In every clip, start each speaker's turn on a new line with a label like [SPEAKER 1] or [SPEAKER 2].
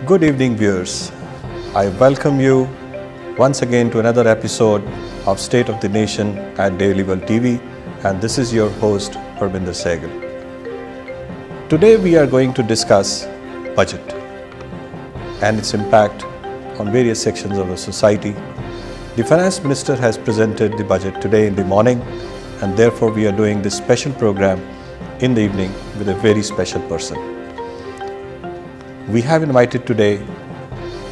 [SPEAKER 1] Good evening, viewers. I welcome you once again to another episode of State of the Nation at Daily World TV, and this is your host, Parminder Sehgal. Today we are going to discuss budget and its impact on various sections of the society. The Finance Minister has presented the budget today in the morning, and therefore we are doing this special program in the evening with a very special person. We have invited today,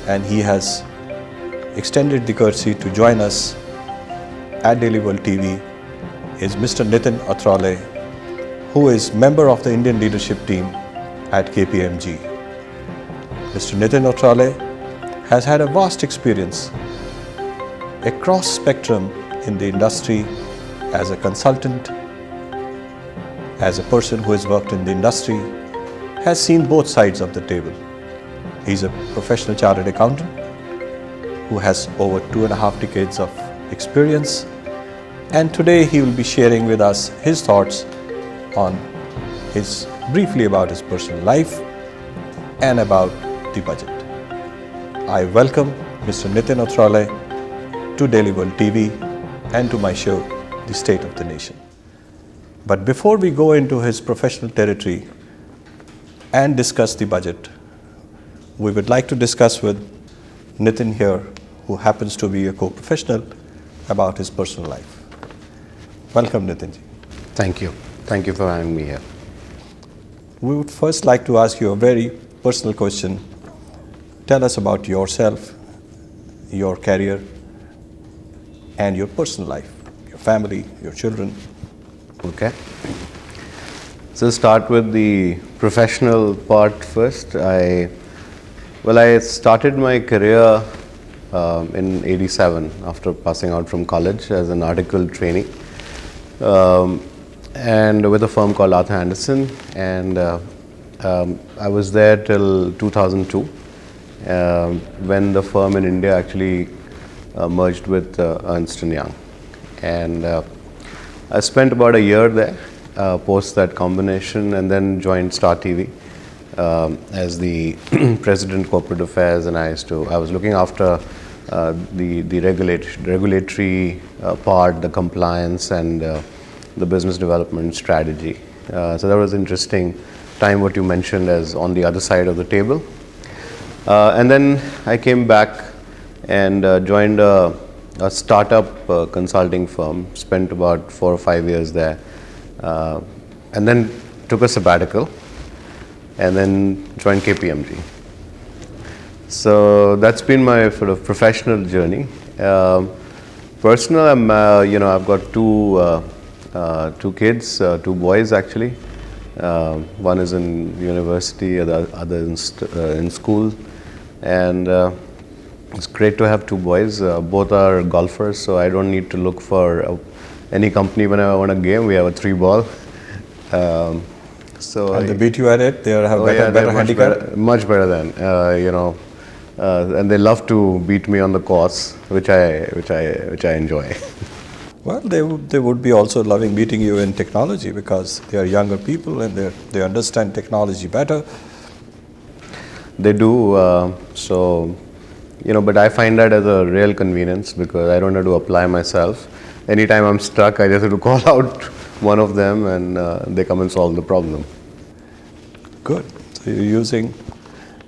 [SPEAKER 1] and he has extended the courtesy to join us at Daily World TV, is Mr. Nitin Atroley, who is member of the Indian leadership team at KPMG. Mr. Nitin Atroley has had a vast experience across spectrum in the industry as a consultant, as a person who has worked in the industry, has seen both sides of the table. He's a professional chartered accountant who has over 2.5 decades of experience, and today he will be sharing with us his thoughts briefly about his personal life and about the budget. I welcome Mr. Nitin Atroley to Daily World TV and to my show, The State of the Nation. But before we go into his professional territory and discuss the budget, we would like to discuss with Nitin here, who happens to be a co-professional, about his personal life. Welcome, Nitin.
[SPEAKER 2] Thank you. Thank you for having me here.
[SPEAKER 1] We would first like to ask you a very personal question. Tell us about yourself, your career, and your personal life, your family, your children.
[SPEAKER 2] Okay. So start with the professional part first. I started my career in '87 after passing out from college as an article trainee, and with a firm called Arthur Andersen, and I was there till 2002 when the firm in India actually merged with Ernst & Young, and I spent about a year there post that combination, and then joined Star TV as the President Corporate Affairs, and I was looking after the regulatory part, the compliance, and the business development strategy. So that was interesting time, what you mentioned, as on the other side of the table. And then I came back and joined a startup consulting firm, spent about 4 or 5 years there, and then took a sabbatical, and then joined KPMG. So that's been my sort of professional journey. Personal, I've got two kids, 2 boys actually. One is in university, the other in school, and it's great to have 2 boys. Both are golfers, so I don't need to look for any company when I want a game. We have a 3-ball.
[SPEAKER 1] And they beat you at it? They have better handicap?
[SPEAKER 2] Much better than, and they love to beat me on the course, which I enjoy.
[SPEAKER 1] Well, they would be also loving beating you in technology, because they are younger people and they understand technology better.
[SPEAKER 2] They do, but I find that as a real convenience, because I don't have to apply myself. Anytime I'm stuck, I just have to call out one of them, and they come and solve the problem.
[SPEAKER 1] Good. So you're using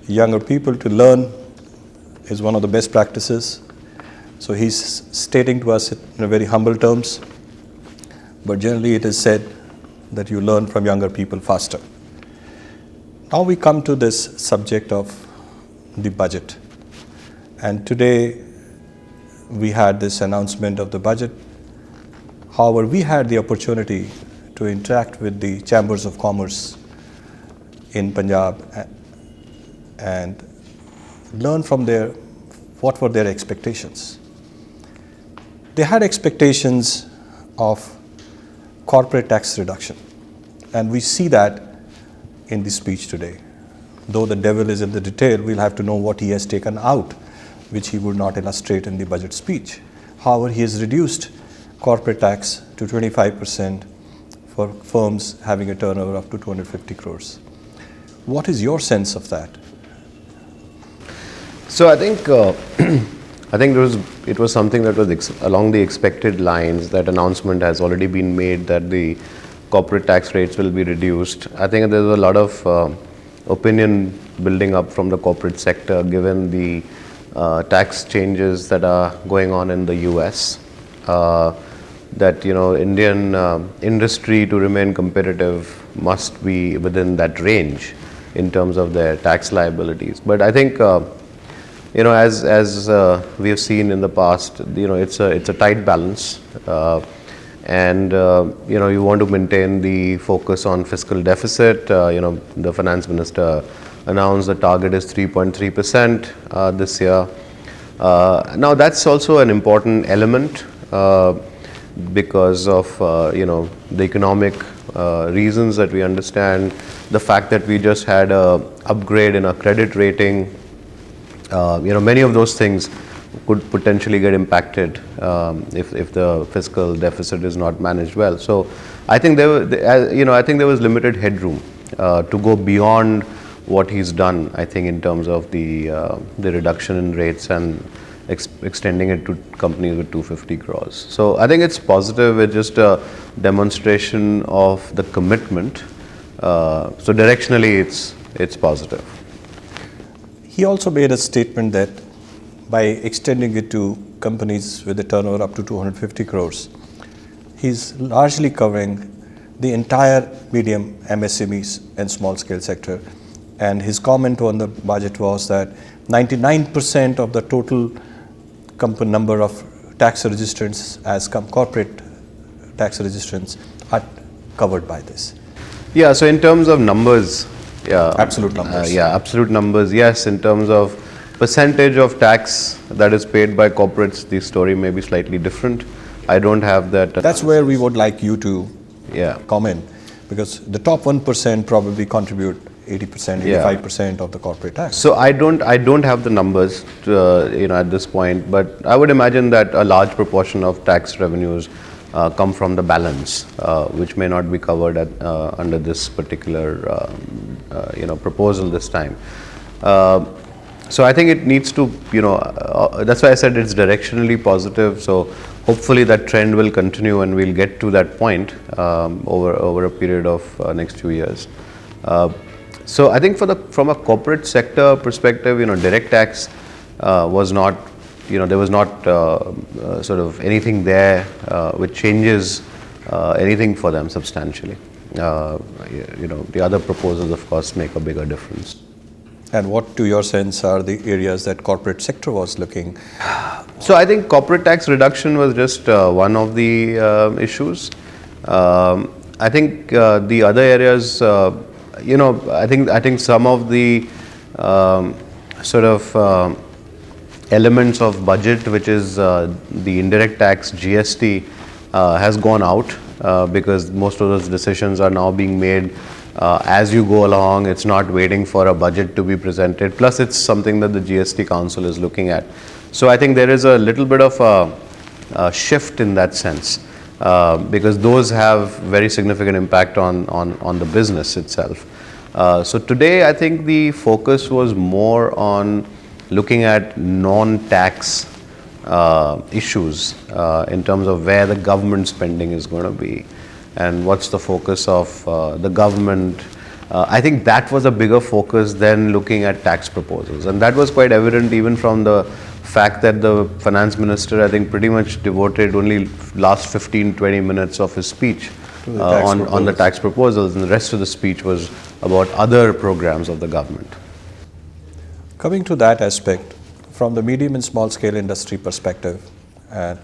[SPEAKER 1] younger people to learn is one of the best practices. So he's stating to us in a very humble terms, but generally it is said that you learn from younger people faster. Now we come to this subject of the budget. And today we had this announcement of the budget. However, we had the opportunity to interact with the Chambers of Commerce in Punjab and learn from what were their expectations. They had expectations of corporate tax reduction, and we see that in the speech today. Though the devil is in the detail, we'll have to know what he has taken out, which he would not illustrate in the budget speech. However, he has reduced corporate tax to 25% for firms having a turnover up to 250 crores. What is your sense of that?
[SPEAKER 2] So I think it was something that was along the expected lines. That announcement has already been made that the corporate tax rates will be reduced. I think there's a lot of opinion building up from the corporate sector given the tax changes that are going on in the US. That Indian industry to remain competitive must be within that range in terms of their tax liabilities. But I think as we have seen in the past, it's a tight balance, and you want to maintain the focus on fiscal deficit. The finance minister announced the target is 3.3% this year. Now that's also an important element because of the economic reasons that we understand, the fact that we just had a upgrade in our credit rating. Many of those things could potentially get impacted if the fiscal deficit is not managed well. So I think there was limited headroom to go beyond what he's done. I think in terms of the reduction in rates and extending it to companies with 250 crores. So I think it's positive. It's just a demonstration of the commitment. So directionally, it's positive.
[SPEAKER 1] He also made a statement that by extending it to companies with a turnover up to 250 crores, he's largely covering the entire medium MSMEs and small scale sector. And his comment on the budget was that 99% of the total company number of tax registrants as corporate tax registrants are covered by this.
[SPEAKER 2] Yeah, so in terms of numbers, yeah.
[SPEAKER 1] Absolute numbers.
[SPEAKER 2] Absolute numbers, yes. In terms of percentage of tax that is paid by corporates, the story may be slightly different. I don't have that.
[SPEAKER 1] That's where we would like you to comment, because the top 1% probably contribute 80%, 85% of the corporate tax.
[SPEAKER 2] So I don't have the numbers at this point, but I would imagine that a large proportion of tax revenues come from the balance, which may not be covered under this particular proposal this time. So I think it needs to, that's why I said it's directionally positive. So hopefully that trend will continue and we'll get to that point over a period of next few years. So I think from a corporate sector perspective, direct tax was not, there was not sort of anything there which changes anything for them substantially. The other proposals, of course, make a bigger difference.
[SPEAKER 1] And what, to your sense, are the areas that corporate sector was looking?
[SPEAKER 2] So I think corporate tax reduction was just one of the issues. I think the other areas, I think some of the sort of elements of budget, which is the indirect tax GST, has gone out because most of those decisions are now being made as you go along. It's not waiting for a budget to be presented. Plus, it's something that the GST Council is looking at. So I think there is a little bit of a shift in that sense. Because those have very significant impact on the business itself. So today, I think the focus was more on looking at non-tax issues in terms of where the government spending is going to be and what's the focus of the government. I think that was a bigger focus than looking at tax proposals, and that was quite evident even from the fact that the finance minister, I think, pretty much devoted only last 15-20 minutes of his speech on the tax proposals, and the rest of the speech was about other programs of the government.
[SPEAKER 1] Coming to that aspect, from the medium and small scale industry perspective and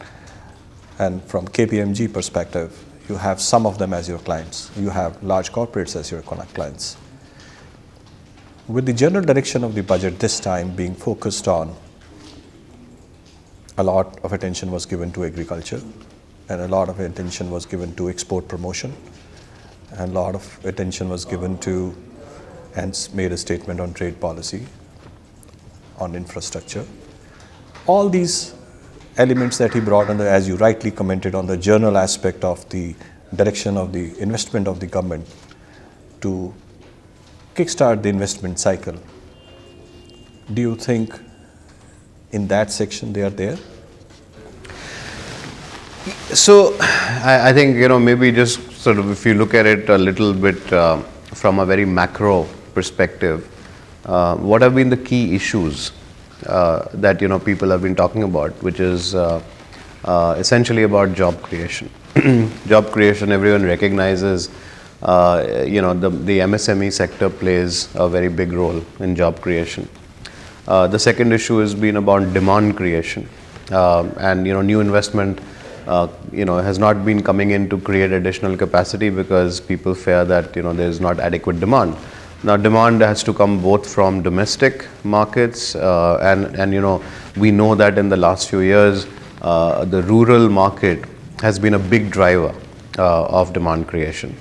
[SPEAKER 1] from KPMG perspective, you have some of them as your clients. You have large corporates as your clients. With the general direction of the budget this time being focused on, a lot of attention was given to agriculture, and a lot of attention was given to export promotion, and a lot of attention was given to, and made a statement on trade policy, on infrastructure. All these elements that he brought on, as you rightly commented, on the general aspect of the direction of the investment of the government to kickstart the investment cycle. Do you think in that section they are there?
[SPEAKER 2] So I think, maybe just sort of if you look at it a little bit from a very macro perspective, what have been the key issues that, people have been talking about, which is essentially about job creation. Job creation, everyone recognizes, the MSME sector plays a very big role in job creation. The second issue has been about demand creation, and new investment has not been coming in to create additional capacity because people fear that there is not adequate demand. Now demand has to come both from domestic markets and we know that in the last few years the rural market has been a big driver of demand creation.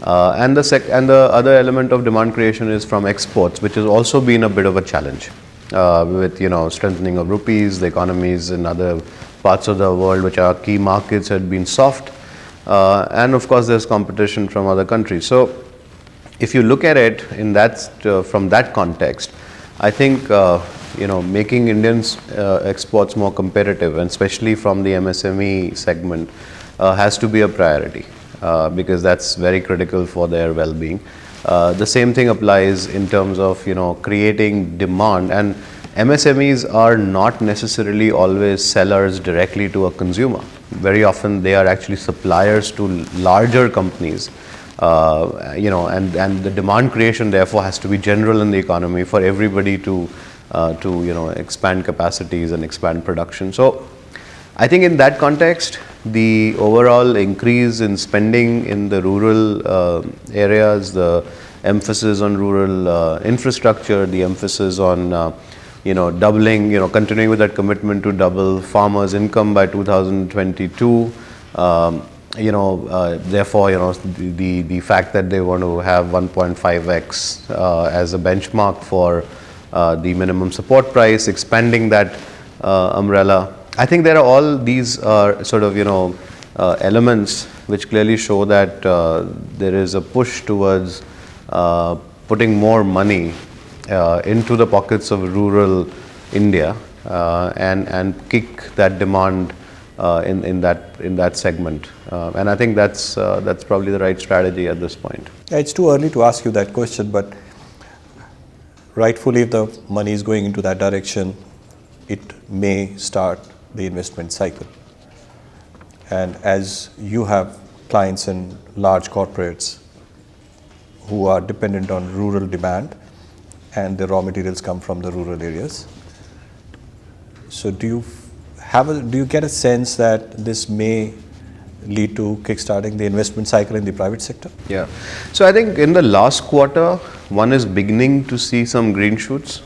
[SPEAKER 2] And the other element of demand creation is from exports, which has also been a bit of a challenge with strengthening of rupees. The economies in other parts of the world which are key markets had been soft, and of course there's competition from other countries. So if you look at it in that from that context, I think making Indians exports more competitive, and especially from the MSME segment, has to be a priority because that's very critical for their well-being. The same thing applies in terms of creating demand, and MSMEs are not necessarily always sellers directly to a consumer. Very often they are actually suppliers to larger companies. And the demand creation therefore has to be general in the economy for everybody to expand capacities and expand production. So I think in that context, the overall increase in spending in the rural areas, the emphasis on rural infrastructure, the emphasis on doubling, continuing with that commitment to double farmers' income by 2022. Therefore, the fact that they want to have 1.5x as a benchmark for the minimum support price, expanding that umbrella. I think there are all these sort of elements which clearly show that there is a push towards putting more money into the pockets of rural India and kick that demand in that segment, and I think that's probably the right strategy at this point.
[SPEAKER 1] Yeah, it's too early to ask you that question, but rightfully, if the money is going into that direction, it may start the investment cycle. And as you have clients in large corporates who are dependent on rural demand, and the raw materials come from the rural areas, so do you get a sense that this may lead to kickstarting the investment cycle in the private sector?
[SPEAKER 2] Yeah. So I think in the last quarter, one is beginning to see some green shoots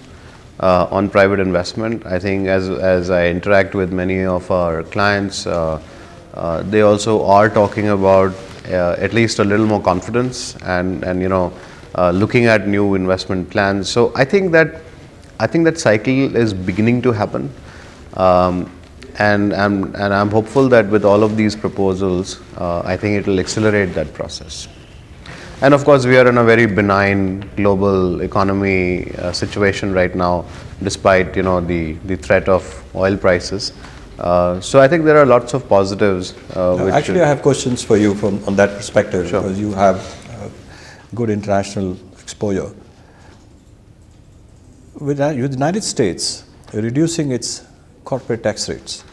[SPEAKER 2] on private investment. I think as I interact with many of our clients, they also are talking about at least a little more confidence and looking at new investment plans. So I think that cycle is beginning to happen. And I'm hopeful that with all of these proposals, I think it will accelerate that process. And of course, we are in a very benign global economy situation right now, despite the threat of oil prices. So I think there are lots of positives.
[SPEAKER 1] Actually, I have questions for you on that perspective.
[SPEAKER 2] Sure.
[SPEAKER 1] Because you have good international exposure. With the United States reducing its corporate tax rates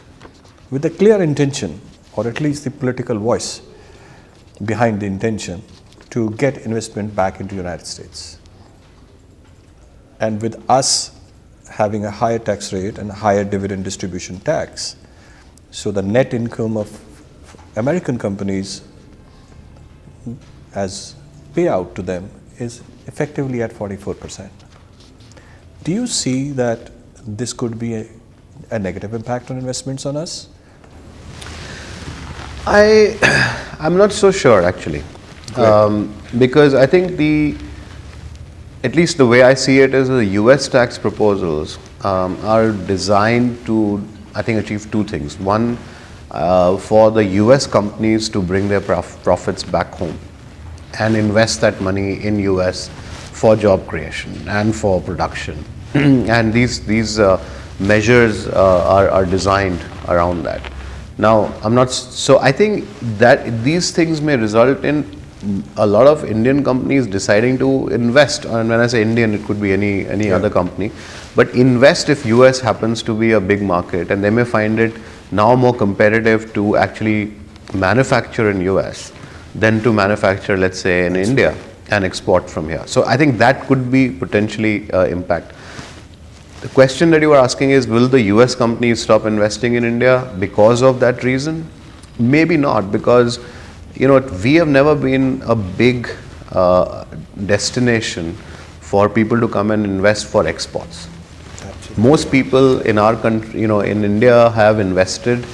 [SPEAKER 1] with the clear intention, or at least the political voice behind the intention, to get investment back into the United States. And with us having a higher tax rate and higher dividend distribution tax, so the net income of American companies as payout to them is effectively at 44%. Do you see that this could be a negative impact on investments on us?
[SPEAKER 2] I'm not so sure actually, because I think at least the way I see it is the US tax proposals are designed to, I think, achieve two things. One, for the US companies to bring their profits back home and invest that money in US for job creation and for production. And these measures are designed around that. Now, I think that these things may result in a lot of Indian companies deciding to invest, and when I say Indian, it could be any other company, but invest if US happens to be a big market, and they may find it now more competitive to actually manufacture in US than to manufacture, let's say, in India and export from here. So I think that could be potentially impact. The question that you are asking is, will the US companies stop investing in India because of that reason? Maybe not, because we have never been a big destination for people to come and invest for exports. Absolutely. Most people in our country, in India, have invested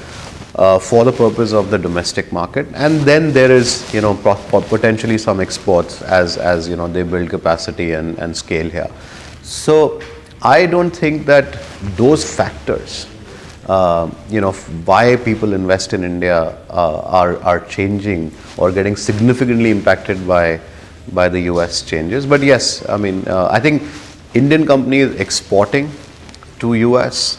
[SPEAKER 2] for the purpose of the domestic market, and then there is potentially some exports as they build capacity and scale here. So I don't think that those factors, why people invest in India are changing or getting significantly impacted by the US changes. But yes, I think Indian companies exporting to US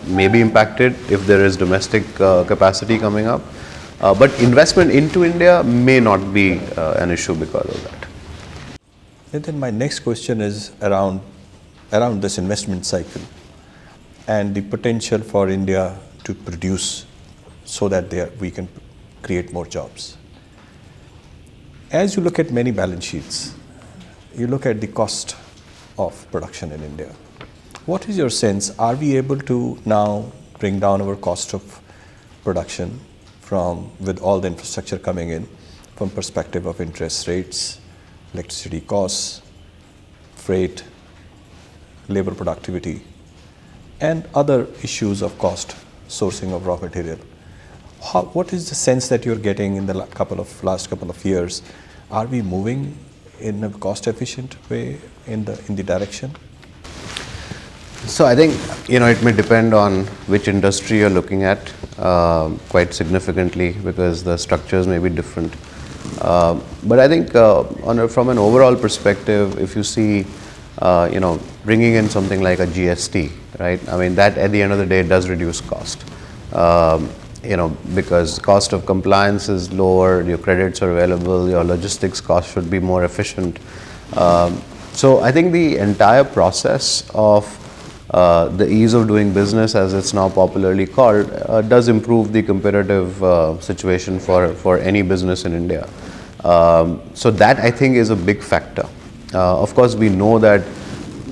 [SPEAKER 2] may be impacted if there is domestic capacity coming up. But investment into India may not be an issue because of that.
[SPEAKER 1] Nitin, my next question is around this investment cycle and the potential for India to produce so that we can create more jobs. As you look at many balance sheets, you look at the cost of production in India. What is your sense? Are we able to now bring down our cost of production with all the infrastructure coming in, from perspective of interest rates, electricity costs, freight, labor productivity, and other issues of cost, sourcing of raw material? What is the sense that you're getting in the last couple of years? Are we moving in a cost-efficient way in the direction?
[SPEAKER 2] So I think it may depend on which industry you're looking at quite significantly, because the structures may be different. But I think from an overall perspective, if you see bringing in something like a GST, right? That at the end of the day does reduce cost. Because cost of compliance is lower, your credits are available, your logistics cost should be more efficient. So I think the entire process of the ease of doing business, as it's now popularly called, does improve the competitive situation for any business in India. So that, I think, is a big factor. Of course, we know that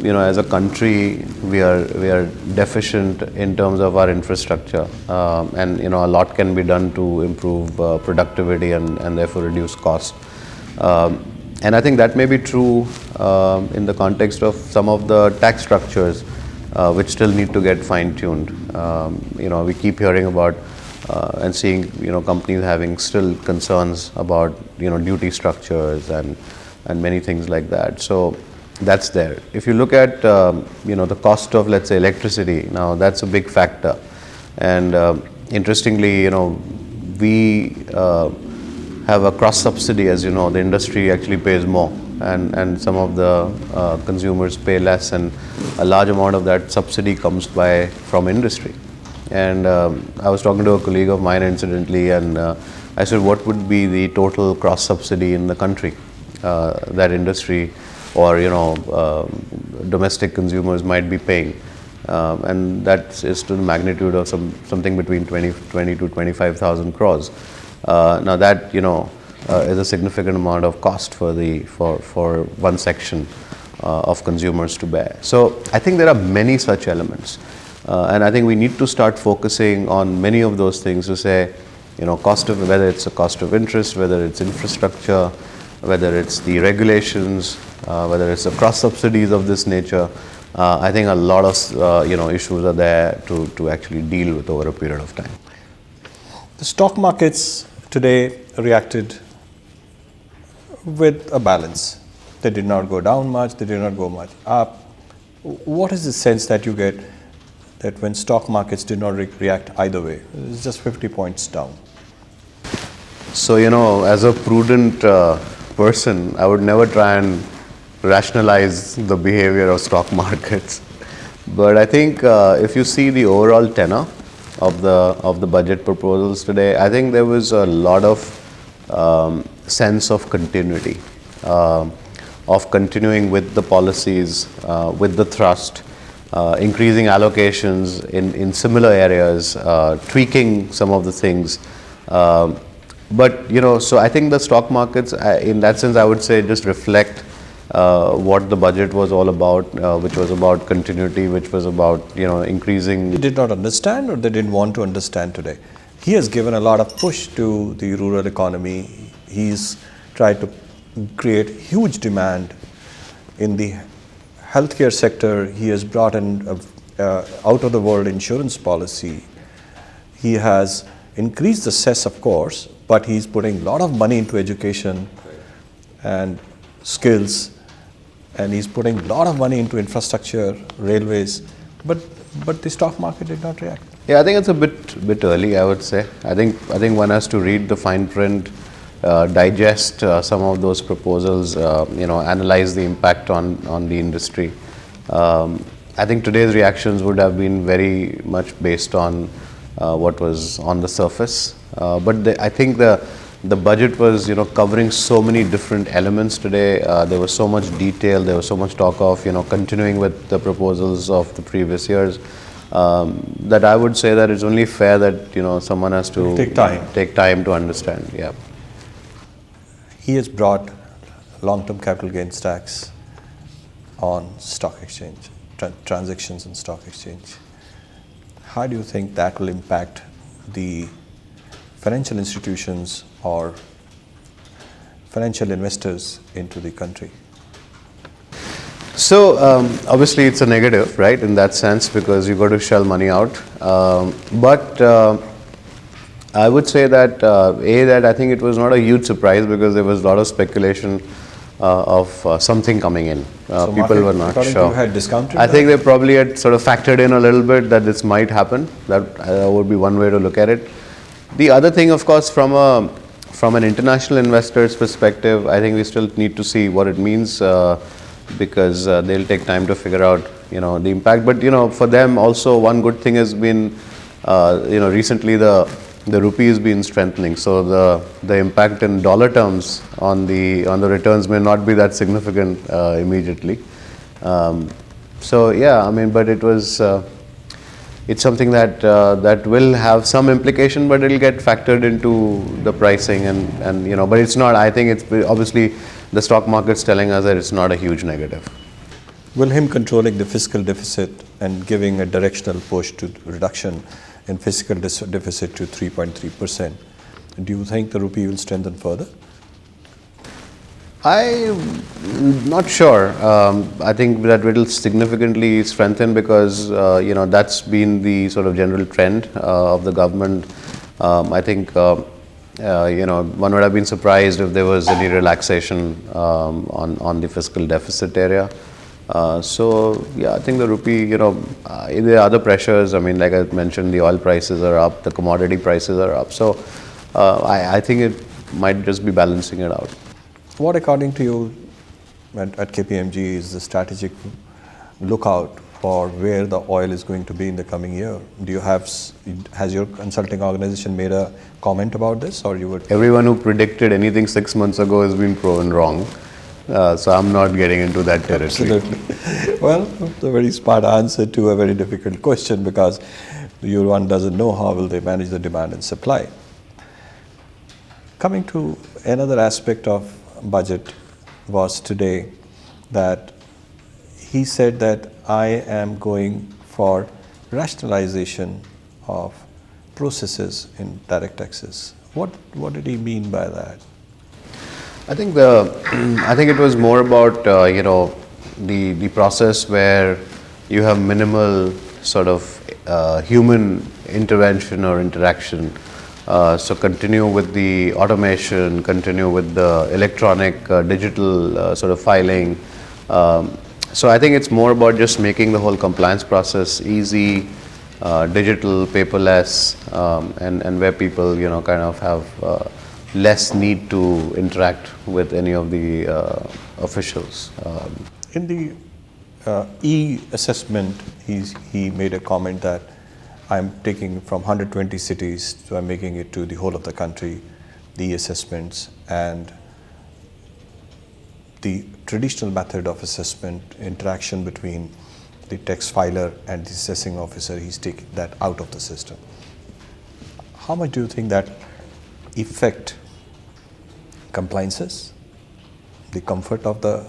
[SPEAKER 2] as a country we are deficient in terms of our infrastructure, and a lot can be done to improve productivity and therefore reduce cost. And I think that may be true in the context of some of the tax structures, which still need to get fine-tuned. We keep hearing about and seeing companies having still concerns about duty structures and many things like that. So that's there. If you look at the cost of, let's say, electricity, now that's a big factor. And interestingly, we have a cross subsidy. As you know, the industry actually pays more, and some of the consumers pay less, and a large amount of that subsidy comes from industry. And I was talking to a colleague of mine incidentally, and I said, what would be the total cross subsidy in the country that industry or domestic consumers might be paying? And that is to the magnitude of something between 20 to 25,000 crores. Now that is a significant amount of cost for one section of consumers to bear. So I think there are many such elements, and I think we need to start focusing on many of those things to say, whether it's a cost of interest, whether it's infrastructure, whether it's the regulations, whether it's the cross subsidies of this nature. I think a lot of issues are there to actually deal with over a period of time.
[SPEAKER 1] The stock markets today reacted with a balance. They did not go down much, they did not go much up. What is the sense that you get that when stock markets did not react either way? It's just 50 points down.
[SPEAKER 2] So, as a prudent person, I would never try and rationalize the behavior of stock markets. But I think if you see the overall tenor of the budget proposals today, I think there was a lot of sense of continuity, of continuing with the policies, with the thrust, increasing allocations in similar areas, tweaking some of the things. But so I think the stock markets, in that sense, I would say just reflect what the budget was all about, which was about continuity, which was about increasing.
[SPEAKER 1] They did not understand or they didn't want to understand today. He has given a lot of push to the rural economy. He's tried to create huge demand in the healthcare sector. He has brought in out of the world insurance policy. He has increased the cess, of course, but he's putting a lot of money into education and skills, and he's putting a lot of money into infrastructure, railways, but the stock market did not react.
[SPEAKER 2] Yeah, I think it's a bit early, I would say. I think one has to read the fine print, digest some of those proposals, analyze the impact on the industry. I think today's reactions would have been very much based on what was on the surface. But I think the budget was covering so many different elements today. There was so much detail. There was so much talk of continuing with the proposals of the previous years. That I would say that it's only fair that someone has to take time to understand. Yeah.
[SPEAKER 1] He has brought long-term capital gains tax on stock exchange, transactions in stock exchange. How do you think that will impact the financial institutions or financial investors into the country?
[SPEAKER 2] So obviously it's a negative, right, in that sense, because you got to shell money out. But I would say that that I think it was not a huge surprise because there was a lot of speculation of something coming in.
[SPEAKER 1] So
[SPEAKER 2] people were not sure.
[SPEAKER 1] You had discounted
[SPEAKER 2] I think they probably had sort of factored in a little bit that this might happen. That would be one way to look at it. The other thing, of course, from an international investor's perspective, I think we still need to see what it means because they'll take time to figure out the impact. But for them also, one good thing has been recently the rupee has been strengthening, so the impact in dollar terms on the returns may not be that significant immediately. So yeah, I mean, but it's something that will have some implication, but it'll get factored into the pricing and but it's not. I think it's obviously the stock market's telling us that it's not a huge negative.
[SPEAKER 1] Will him controlling the fiscal deficit and giving a directional push to reduction in fiscal deficit to 3.3%, do you think the rupee will strengthen further?
[SPEAKER 2] I'm not sure. I think that it will significantly strengthen because that's been the sort of general trend of the government. I think one would have been surprised if there was any relaxation on the fiscal deficit area. So yeah, I think the rupee, there are other pressures. I mean, like I mentioned, the oil prices are up, the commodity prices are up. So I think it might just be balancing it out.
[SPEAKER 1] What, according to you, at KPMG, is the strategic lookout for where the oil is going to be in the coming year? Has your consulting organization made a comment about this, or you would?
[SPEAKER 2] Everyone who predicted anything 6 months ago has been proven wrong. So I'm not getting into that territory.
[SPEAKER 1] Absolutely. Well, it's a very smart answer to a very difficult question because one doesn't know how will they manage the demand and supply. Coming to another aspect of budget was today that he said that I am going for rationalization of processes in direct taxes. What did he mean by that?
[SPEAKER 2] I think it was more about the process where you have minimal sort of human intervention or interaction. So continue with the automation, continue with the electronic digital sort of filing. So I think it's more about just making the whole compliance process easy, digital, paperless, and where people kind of have less need to interact with any of the officials.
[SPEAKER 1] In the E-assessment, he made a comment that I'm taking from 120 cities, so I'm making it to the whole of the country, the assessments, and the traditional method of assessment, interaction between the tax filer and the assessing officer, he's taking that out of the system. How much do you think that affect compliances, the comfort of the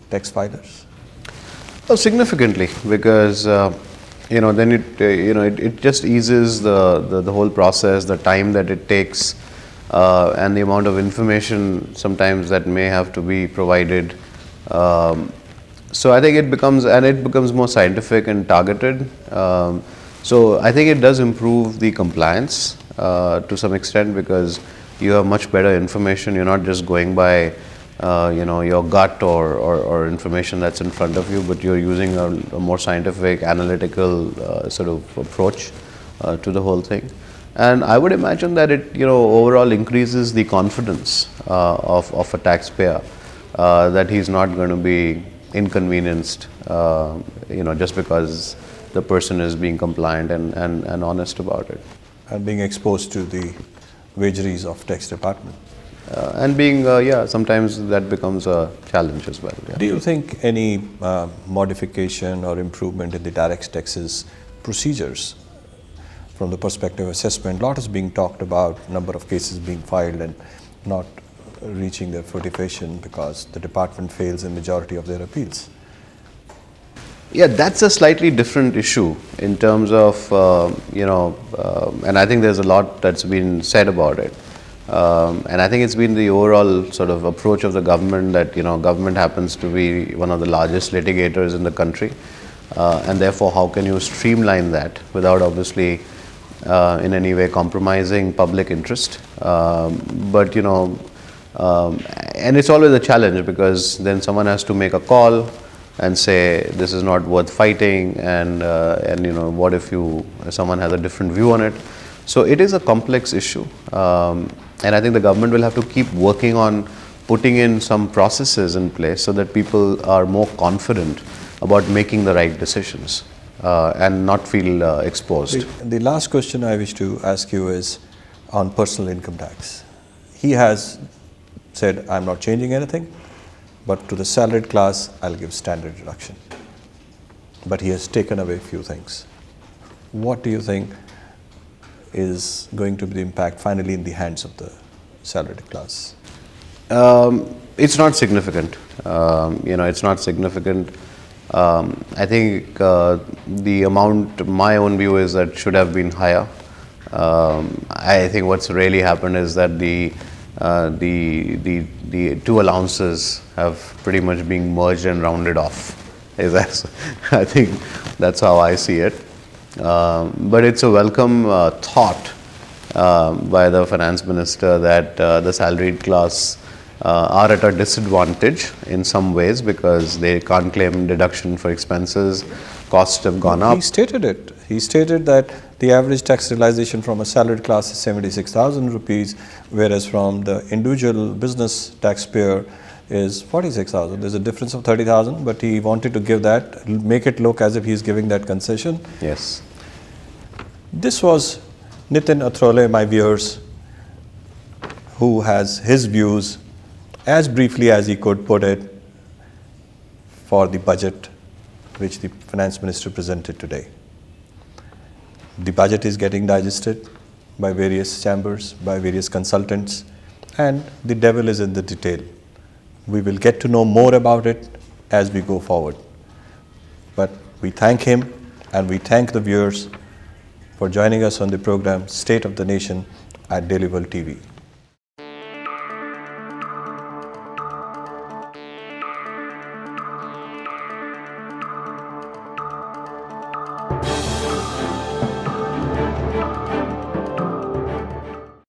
[SPEAKER 1] tax filers?
[SPEAKER 2] Oh, significantly, because then it just eases the whole process, the time that it takes, and the amount of information sometimes that may have to be provided. So I think it becomes more scientific and targeted. So I think it does improve the compliance to some extent, because you have much better information. You're not just going by your gut or information that's in front of you, but you're using a more scientific, analytical sort of approach to the whole thing. And I would imagine that it overall increases the confidence of a taxpayer, that he's not going to be inconvenienced just because the person is being compliant and honest about it.
[SPEAKER 1] And being exposed to the vagaries of tax department.
[SPEAKER 2] And being, sometimes that becomes a challenge as well. Yeah.
[SPEAKER 1] Do you think any modification or improvement in the direct taxes procedures from the perspective of assessment? A lot is being talked about, number of cases being filed and not reaching their fruition because the department fails in majority of their appeals.
[SPEAKER 2] Yeah, that's a slightly different issue in terms of, and I think there's a lot that's been said about it. And I think it's been the overall sort of approach of the government that, government happens to be one of the largest litigators in the country. And therefore, how can you streamline that without obviously in any way compromising public interest? But, and it's always a challenge, because then someone has to make a call and say this is not worth fighting, and what if someone has a different view on it. So it is a complex issue, and I think the government will have to keep working on putting in some processes in place so that people are more confident about making the right decisions and not feel exposed.
[SPEAKER 1] The last question I wish to ask you is on personal income tax. He has said, I'm not changing anything, but to the salaried class, I'll give standard deduction. But he has taken away a few things. What do you think is going to be the impact finally in the hands of the salaried class?
[SPEAKER 2] It's not significant. It's not significant. I think the amount, my own view is that should have been higher. I think what's really happened is that the two allowances have pretty much been merged and rounded off. I think that's how I see it. But it's a welcome thought by the finance minister that the salaried class are at a disadvantage in some ways, because they can't claim deduction for expenses, costs have gone up.
[SPEAKER 1] He stated it. He stated that the average tax realization from a salaried class is 76,000 rupees, whereas from the individual business taxpayer is 46,000. There's a difference of 30,000, but he wanted to give that, make it look as if he's giving that concession.
[SPEAKER 2] Yes.
[SPEAKER 1] This was Nitin Atroley, my viewers, who has his views as briefly as he could put it for the budget which the finance minister presented today. The budget is getting digested by various chambers, by various consultants, and the devil is in the detail. We will get to know more about it as we go forward. But we thank him and we thank the viewers for joining us on the program State of the Nation at Daily World TV.